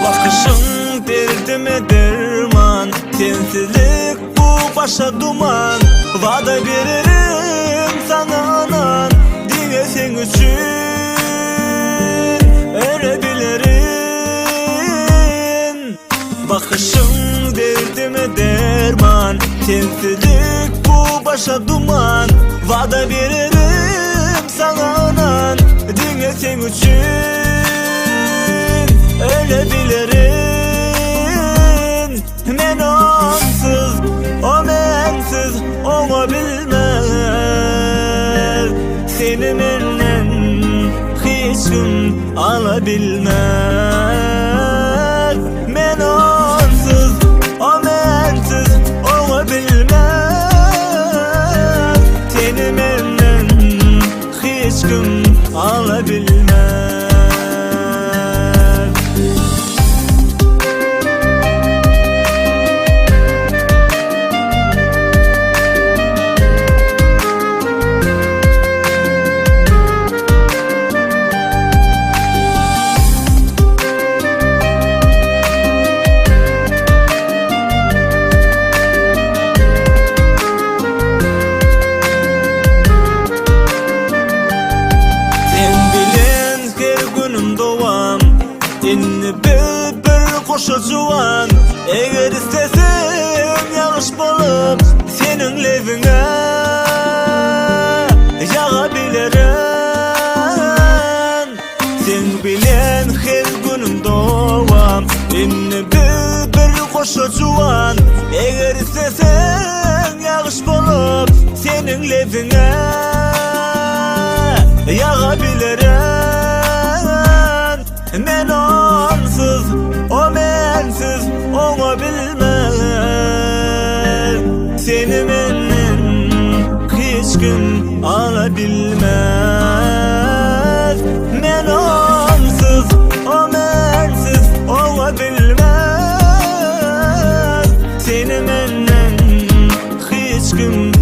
Bakışın derdime derman, sensizlik bu başa duman. Vada veririm sana anan, dinle sen üçün ölebilirim. Bakışın derdime derman, sensizlik bu başa duman. Vada veririm sana anan, dinle sen üçün ölebilirim. Men onsuz, o mensiz ona bilmez. Seni menden hiç kim alabilmez. Men onsuz, o mensiz ona bilmez. Seni menden hiç kim alabilmez. Inni bir koşa juwan, eger istesem yağış bolup senin levine yağabilirim. Sen bilen her günüm doğam. Inni bir koşa juwan, eger istesem yağış bolup senin levine yağabilirim. Men onsuz, o mensiz ona bilmez. Seni menden hiç kim alabilmez. Men onsuz, o mensiz ona bilmez. Seni menden hiç kim